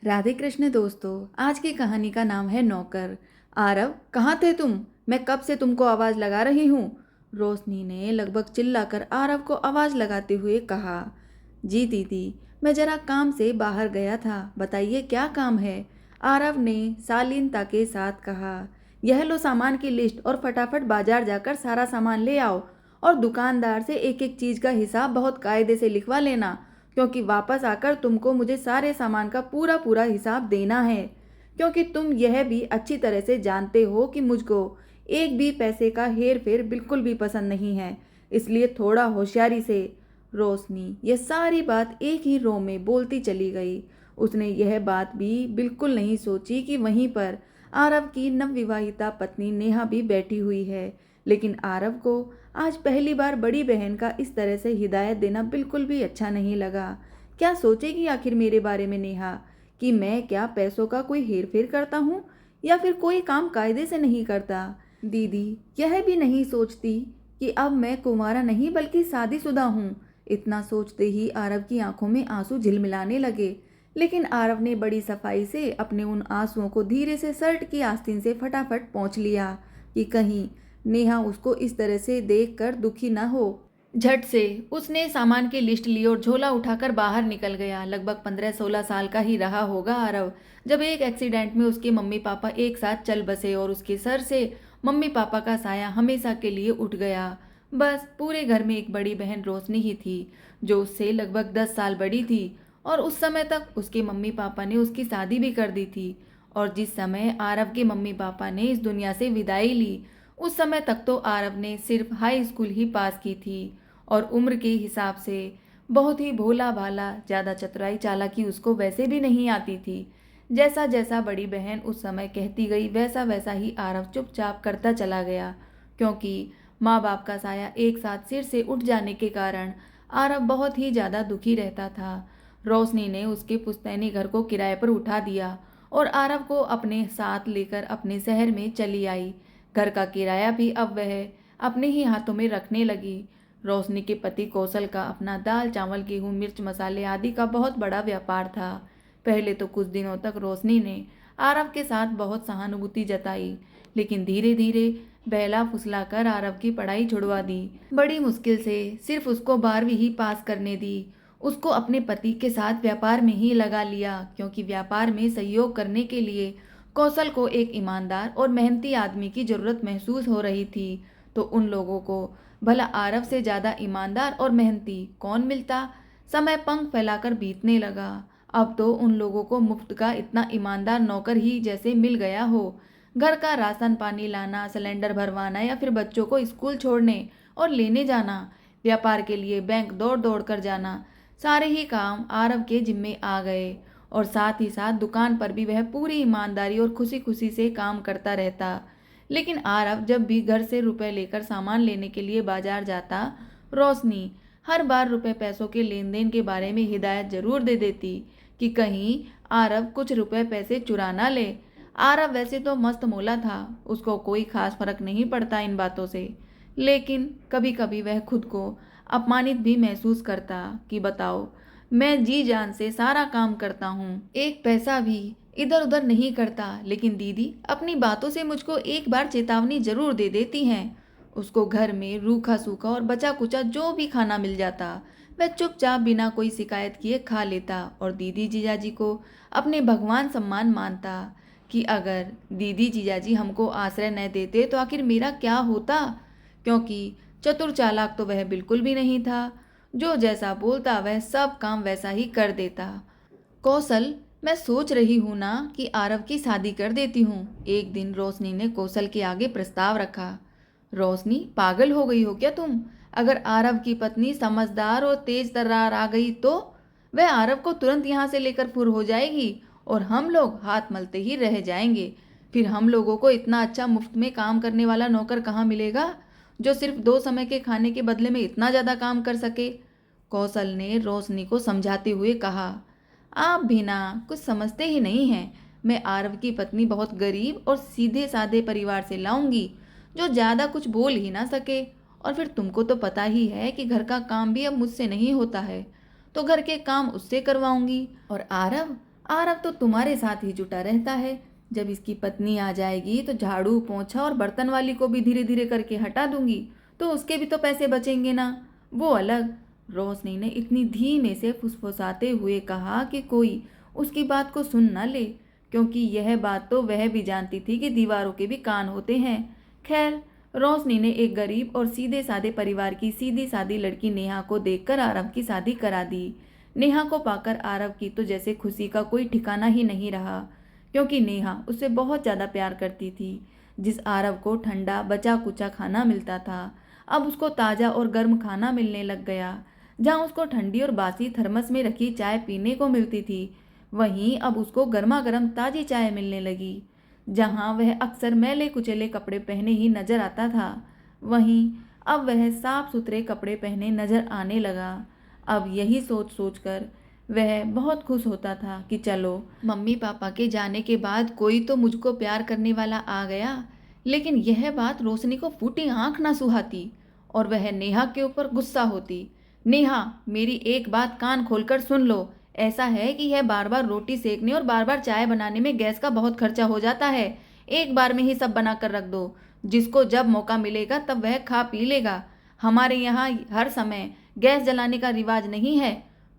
राधे कृष्ण दोस्तों। आज की कहानी का नाम है नौकर। आरव, कहाँ थे तुम? मैं कब से तुमको आवाज़ लगा रही हूँ। रोशनी ने लगभग चिल्लाकर आरव को आवाज़ लगाते हुए कहा। जी दीदी, मैं जरा काम से बाहर गया था, बताइए क्या काम है? आरव ने शालीनता के साथ कहा। यह लो सामान की लिस्ट और फटाफट बाजार जाकर सारा सामान ले आओ, और दुकानदार से एक एक चीज़ का हिसाब बहुत कायदे से लिखवा लेना, क्योंकि वापस आकर तुमको मुझे सारे सामान का पूरा पूरा हिसाब देना है। क्योंकि तुम यह भी अच्छी तरह से जानते हो कि मुझको एक भी पैसे का हेर फेर बिल्कुल भी पसंद नहीं है, इसलिए थोड़ा होशियारी से। रोशनी यह सारी बात एक ही रो में बोलती चली गई। उसने यह बात भी बिल्कुल नहीं सोची कि वहीं पर आरव की नवविवाहिता पत्नी नेहा भी बैठी हुई है। लेकिन आरव को आज पहली बार बड़ी बहन का इस तरह से हिदायत देना बिल्कुल भी अच्छा नहीं लगा। क्या सोचेगी आखिर मेरे बारे में नेहा, कि मैं क्या पैसों का कोई हेर फेर करता हूँ या फिर कोई काम कायदे से नहीं करता। दीदी यह भी नहीं सोचती कि अब मैं कुंवारा नहीं बल्कि शादीशुदा हूँ। इतना सोचते ही आरव की आंखों में आंसू झिलमिलाने लगे। लेकिन आरव ने बड़ी सफाई से अपने उन आंसुओं को धीरे से शर्ट की आस्तीन से फटाफट पोंछ लिया, कि कहीं नेहा उसको इस तरह से देखकर दुखी न हो। झट से उसने सामान की लिस्ट ली और झोला उठाकर बाहर निकल गया। लगभग 15-16 साल का ही रहा होगा आरव, जब एक एक्सीडेंट में उसके मम्मी पापा एक साथ चल बसे और उसके सर से मम्मी पापा का साया हमेशा के लिए उठ गया। बस पूरे घर में एक बड़ी बहन रोशनी ही थी, जो उससे लगभग 10 साल बड़ी थी, और उस समय तक उसके मम्मी पापा ने उसकी शादी भी कर दी थी। और जिस समय आरव के मम्मी पापा ने इस दुनिया से विदाई ली, उस समय तक तो आरव ने सिर्फ हाई स्कूल ही पास की थी, और उम्र के हिसाब से बहुत ही भोला भाला, ज़्यादा चतुराई चालाकी उसको वैसे भी नहीं आती थी। जैसा जैसा बड़ी बहन उस समय कहती गई वैसा वैसा ही आरव चुपचाप करता चला गया, क्योंकि माँ बाप का साया एक साथ सिर से उठ जाने के कारण आरव बहुत ही ज़्यादा दुखी रहता था। रोशनी ने उसके पुश्तैनी घर को किराए पर उठा दिया और आरव को अपने साथ लेकर अपने शहर में चली आई। घर का किराया भी अब वह अपने ही हाथों में रखने लगी। रोशनी के पति कौशल का अपना दाल चावल गेहूं मिर्च मसाले आदि का बहुत बड़ा व्यापार था। पहले तो कुछ दिनों तक रोशनी ने आरव के साथ बहुत सहानुभूति जताई, लेकिन धीरे धीरे बहला फुसलाकर आरव की पढ़ाई छुड़वा दी। बड़ी मुश्किल से सिर्फ उसको 12वीं ही पास करने दी। उसको अपने पति के साथ व्यापार में ही लगा लिया, क्योंकि व्यापार में सहयोग करने के लिए कौशल को एक ईमानदार और मेहनती आदमी की जरूरत महसूस हो रही थी। तो उन लोगों को भला आरव से ज़्यादा ईमानदार और मेहनती कौन मिलता। समय पंख फैलाकर बीतने लगा। अब तो उन लोगों को मुफ्त का इतना ईमानदार नौकर ही जैसे मिल गया हो। घर का राशन पानी लाना, सिलेंडर भरवाना या फिर बच्चों को स्कूल छोड़ने और लेने जाना, व्यापार के लिए बैंक दौड़ दौड़ कर जाना, सारे ही काम आरव के जिम्मे आ गए। और साथ ही साथ दुकान पर भी वह पूरी ईमानदारी और खुशी खुशी से काम करता रहता। लेकिन आरव जब भी घर से रुपए लेकर सामान लेने के लिए बाजार जाता, रोशनी हर बार रुपए पैसों के लेन देन के बारे में हिदायत जरूर दे देती, कि कहीं आरव कुछ रुपए पैसे चुरा ना ले। आरव वैसे तो मस्त मोला था, उसको कोई खास फर्क नहीं पड़ता इन बातों से, लेकिन कभी कभी वह खुद को अपमानित भी महसूस करता, कि बताओ, मैं जी जान से सारा काम करता हूँ, एक पैसा भी इधर उधर नहीं करता, लेकिन दीदी अपनी बातों से मुझको एक बार चेतावनी जरूर दे देती हैं। उसको घर में रूखा सूखा और बचा कुचा जो भी खाना मिल जाता, वह चुपचाप बिना कोई शिकायत किए खा लेता, और दीदी जीजाजी को अपने भगवान सम्मान मानता, कि अगर दीदी जीजाजी हमको आश्रय न देते तो आखिर मेरा क्या होता। क्योंकि चतुर चालाक तो वह बिल्कुल भी नहीं था, जो जैसा बोलता वह सब काम वैसा ही कर देता। कौशल, मैं सोच रही हूँ ना कि आरव की शादी कर देती हूँ। एक दिन रोशनी ने कौशल के आगे प्रस्ताव रखा। रोशनी, पागल हो गई हो क्या तुम? अगर आरव की पत्नी समझदार और तेज तर्रार आ गई तो वह आरव को तुरंत यहाँ से लेकर फुर हो जाएगी, और हम लोग हाथ मलते ही रह जाएंगे। फिर हम लोगों को इतना अच्छा मुफ्त में काम करने वाला नौकर कहाँ मिलेगा, जो सिर्फ 2 समय के खाने के बदले में इतना ज़्यादा काम कर सके। कौशल ने रोशनी को समझाते हुए कहा। आप भी ना कुछ समझते ही नहीं हैं। मैं आरव की पत्नी बहुत गरीब और सीधे साधे परिवार से लाऊंगी, जो ज़्यादा कुछ बोल ही ना सके। और फिर तुमको तो पता ही है कि घर का काम भी अब मुझसे नहीं होता है, तो घर के काम उससे करवाऊंगी। और आरव, आरव तो तुम्हारे साथ ही जुटा रहता है। जब इसकी पत्नी आ जाएगी तो झाड़ू पोंछा और बर्तन वाली को भी धीरे धीरे करके हटा दूंगी, तो उसके भी तो पैसे बचेंगे ना, वो अलग। रोशनी ने इतनी धीमे से फुसफुसाते हुए कहा कि कोई उसकी बात को सुन न ले, क्योंकि यह बात तो वह भी जानती थी कि दीवारों के भी कान होते हैं। खैर, रोशनी ने एक गरीब और सीधे साधे परिवार की सीधी सादी लड़की नेहा को देखकर आरव की शादी करा दी। नेहा को पाकर आरव की तो जैसे खुशी का कोई ठिकाना ही नहीं रहा, क्योंकि नेहा उससे बहुत ज़्यादा प्यार करती थी। जिस आरव को ठंडा बचा कुचा खाना मिलता था, अब उसको ताज़ा और गर्म खाना मिलने लग गया। जहाँ उसको ठंडी और बासी थर्मस में रखी चाय पीने को मिलती थी, वहीं अब उसको गर्मा गर्म ताज़ी चाय मिलने लगी। जहाँ वह अक्सर मैले कुचेले कपड़े पहने ही नजर आता था, वहीं अब वह साफ सुथरे कपड़े पहने नजर आने लगा। अब यही सोच सोच कर वह बहुत खुश होता था कि चलो, मम्मी पापा के जाने के बाद कोई तो मुझको प्यार करने वाला आ गया। लेकिन यह बात रोशनी को फूटी आंख ना सुहाती और वह नेहा के ऊपर गुस्सा होती। नेहा, मेरी एक बात कान खोलकर सुन लो। ऐसा है कि यह बार बार रोटी सेकने और बार बार चाय बनाने में गैस का बहुत खर्चा हो जाता है। एक बार में ही सब बना कर रख दो, जिसको जब मौका मिलेगा तब वह खा पी लेगा। हमारे यहाँ हर समय गैस जलाने का रिवाज नहीं है।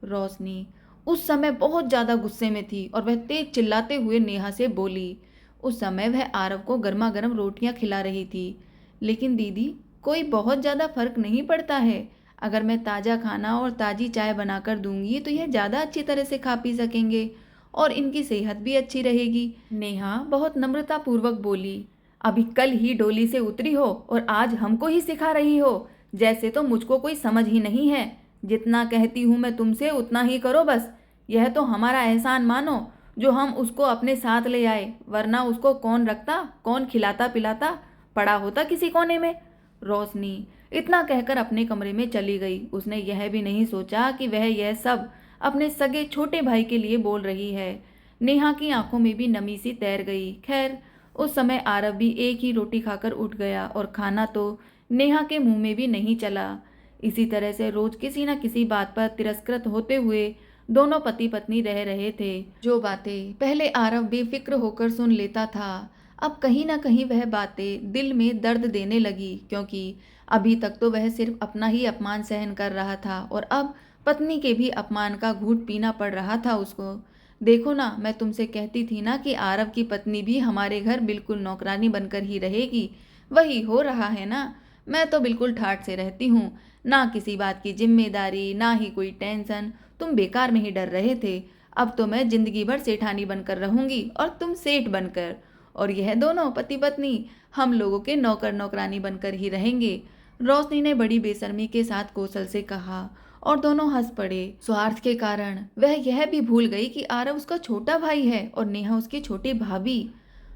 रोशनी उस समय बहुत ज़्यादा गुस्से में थी और वह तेज चिल्लाते हुए नेहा से बोली। उस समय वह आरव को गर्मा गर्म रोटियां खिला रही थी। लेकिन दीदी, कोई बहुत ज़्यादा फर्क नहीं पड़ता है। अगर मैं ताज़ा खाना और ताज़ी चाय बनाकर दूंगी तो यह ज़्यादा अच्छी तरह से खा पी सकेंगे और इनकी सेहत भी अच्छी रहेगी। नेहा बहुत नम्रतापूर्वक बोली। अभी कल ही डोली से उतरी हो और आज हमको ही सिखा रही हो। जैसे तो मुझको कोई समझ ही नहीं है। जितना कहती हूँ मैं तुमसे उतना ही करो बस। यह तो हमारा एहसान मानो जो हम उसको अपने साथ ले आए, वरना उसको कौन रखता, कौन खिलाता पिलाता, पड़ा होता किसी कोने में। रोशनी इतना कहकर अपने कमरे में चली गई। उसने यह भी नहीं सोचा कि वह यह सब अपने सगे छोटे भाई के लिए बोल रही है। नेहा की आंखों में भी नमी सी तैर गई। खैर, उस समय आरव भी एक ही रोटी खाकर उठ गया और खाना तो नेहा के मुंह में भी नहीं चला। इसी तरह से रोज किसी न किसी बात पर तिरस्कृत होते हुए दोनों पति पत्नी रह रहे थे। जो बातें पहले आरव बेफिक्र होकर सुन लेता था, अब कहीं ना कहीं वह बातें दिल में दर्द देने लगी, क्योंकि अभी तक तो वह सिर्फ अपना ही अपमान सहन कर रहा था और अब पत्नी के भी अपमान का घूंट पीना पड़ रहा था उसको। देखो ना, मैं तुमसे कहती थी ना कि आरव की पत्नी भी हमारे घर बिल्कुल नौकरानी बनकर ही रहेगी। वही हो रहा है ना। मैं तो बिल्कुल ठाठ से रहती हूँ, ना किसी बात की जिम्मेदारी, ना ही कोई टेंशन। तुम बेकार में ही डर रहे थे। अब तो मैं जिंदगी भर सेठानी बनकर रहूंगी और तुम सेठ बनकर, और यह दोनों पति पत्नी हम लोगों के नौकर नौकरानी बनकर ही रहेंगे। रोशनी ने बड़ी बेशर्मी के साथ कौशल से कहा और दोनों हंस पड़े। स्वार्थ के कारण वह यह भी भूल गई कि आरव उसका छोटा भाई है और नेहा उसकी छोटी भाभी।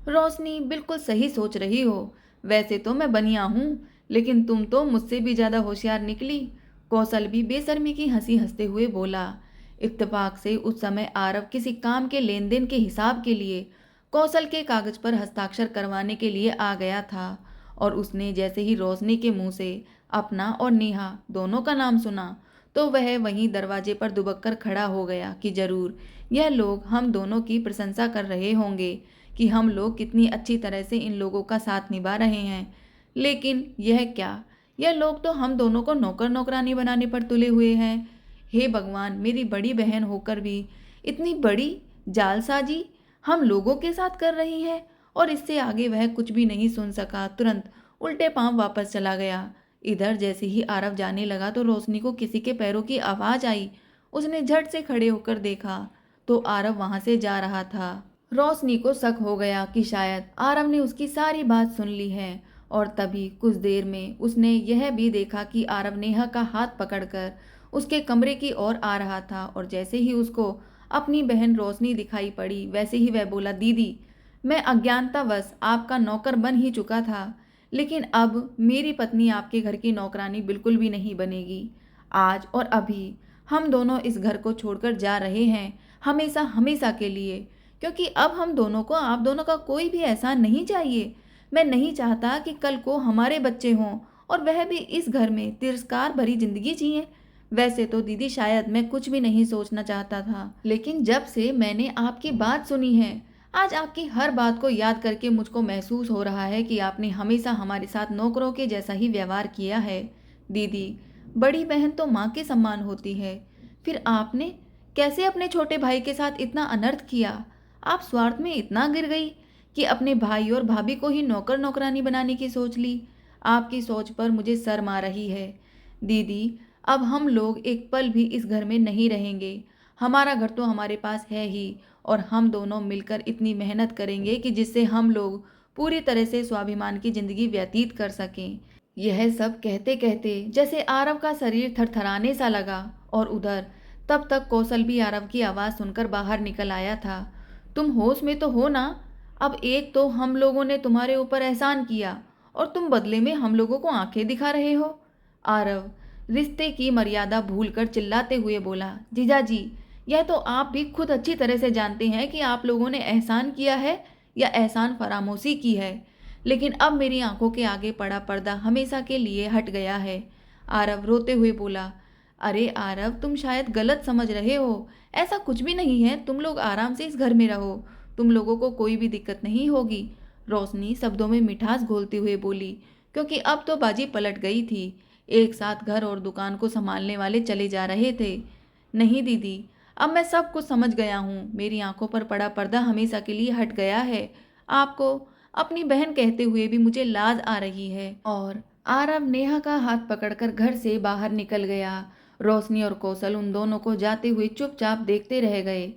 रोशनी, बिल्कुल सही सोच रही हो। वैसे तो मैं बनिया हूँ, लेकिन तुम तो मुझसे भी ज्यादा होशियार निकली। कौशल भी बेशर्मी की हंसी हंसते हुए बोला। इत्तेफाक से उस समय आरव किसी काम के लेन देन के हिसाब के लिए कौशल के कागज पर हस्ताक्षर करवाने के लिए आ गया था और उसने जैसे ही रोशनी के मुंह से अपना और नेहा दोनों का नाम सुना तो वह वहीं दरवाजे पर दुबक कर खड़ा हो गया कि जरूर यह लोग हम दोनों की प्रशंसा कर रहे होंगे कि हम लोग कितनी अच्छी तरह से इन लोगों का साथ निभा रहे हैं। लेकिन यह क्या, यह लोग तो हम दोनों को नौकर नौकरानी बनाने पर तुले हुए हैं। हे भगवान, मेरी बड़ी बहन होकर भी इतनी बड़ी जालसाजी हम लोगों के साथ कर रही है। और इससे आगे वह कुछ भी नहीं सुन सका, तुरंत उल्टे पांव वापस चला गया। इधर जैसे ही आरव जाने लगा तो रोशनी को किसी के पैरों की आवाज आई। उसने झट से खड़े होकर देखा तो आरव वहां से जा रहा था। रोशनी को शक हो गया कि शायद आरव ने उसकी सारी बात सुन ली है और तभी कुछ देर में उसने यह भी देखा कि आरव नेहा का हाथ पकड़कर उसके कमरे की ओर आ रहा था और जैसे ही उसको अपनी बहन रोशनी दिखाई पड़ी वैसे ही वह बोला, दीदी, मैं अज्ञानतावश आपका नौकर बन ही चुका था, लेकिन अब मेरी पत्नी आपके घर की नौकरानी बिल्कुल भी नहीं बनेगी। आज और अभी हम दोनों इस घर को छोड़कर जा रहे हैं, हमेशा हमेशा के लिए, क्योंकि अब हम दोनों को आप दोनों का कोई भी एहसान नहीं चाहिए। मैं नहीं चाहता कि कल को हमारे बच्चे हों और वह भी इस घर में तिरस्कार भरी जिंदगी जिए। वैसे तो दीदी शायद मैं कुछ भी नहीं सोचना चाहता था, लेकिन जब से मैंने आपकी बात सुनी है, आज आपकी हर बात को याद करके मुझको महसूस हो रहा है कि आपने हमेशा हमारे साथ नौकरों के जैसा ही व्यवहार किया है। दीदी, बड़ी बहन तो माँ के समान होती है, फिर आपने कैसे अपने छोटे भाई के साथ इतना अनर्थ किया? आप स्वार्थ में इतना गिर गई कि अपने भाई और भाभी को ही नौकर नौकरानी बनाने की सोच ली। आपकी सोच पर मुझे शर्म आ रही है। दीदी, अब हम लोग एक पल भी इस घर में नहीं रहेंगे। हमारा घर तो हमारे पास है ही, और हम दोनों मिलकर इतनी मेहनत करेंगे कि जिससे हम लोग पूरी तरह से स्वाभिमान की जिंदगी व्यतीत कर सकें। यह सब कहते कहते जैसे आरव का शरीर थरथराने सा लगा, और उधर तब तक कौशल भी आरव की आवाज़ सुनकर बाहर निकल आया था। तुम होश में तो हो ना? अब एक तो हम लोगों ने तुम्हारे ऊपर एहसान किया, और तुम बदले में हम लोगों को आंखें दिखा रहे हो। आरव रिश्ते की मर्यादा भूलकर चिल्लाते हुए बोला, जीजाजी, यह तो आप भी खुद अच्छी तरह से जानते हैं कि आप लोगों ने एहसान किया है या एहसान फरामोशी की है, लेकिन अब मेरी आंखों के आगे पड़ा पर्दा हमेशा के लिए हट गया है। आरव रोते हुए बोला, अरे आरव, तुम शायद गलत समझ रहे हो। ऐसा कुछ भी नहीं है, तुम लोग आराम से इस घर में रहो, तुम लोगों को कोई भी दिक्कत नहीं होगी। रोशनी शब्दों में मिठास घोलते हुए बोली, क्योंकि अब तो बाजी पलट गई थी। एक साथ घर और दुकान को संभालने वाले चले जा रहे थे। नहीं दीदी, अब मैं सब कुछ समझ गया हूँ। मेरी आंखों पर पड़ा पर्दा हमेशा के लिए हट गया है। आपको अपनी बहन कहते हुए भी मुझे लाज आ रही है। और आरव नेहा का हाथ पकड़कर घर से बाहर निकल गया। रोशनी और कौशल उन दोनों को जाते हुए चुपचाप देखते रह गए,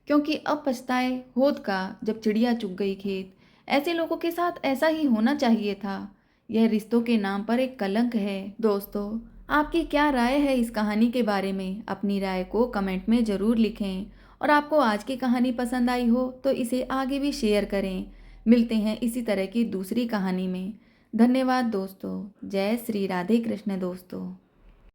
क्योंकि अब पछताए होत का जब चिड़िया चुग गई खेत। ऐसे लोगों के साथ ऐसा ही होना चाहिए था। यह रिश्तों के नाम पर एक कलंक है। दोस्तों, आपकी क्या राय है इस कहानी के बारे में? अपनी राय को कमेंट में ज़रूर लिखें, और आपको आज की कहानी पसंद आई हो तो इसे आगे भी शेयर करें। मिलते हैं इसी तरह की दूसरी कहानी में। धन्यवाद दोस्तों। जय श्री राधे कृष्ण दोस्तों।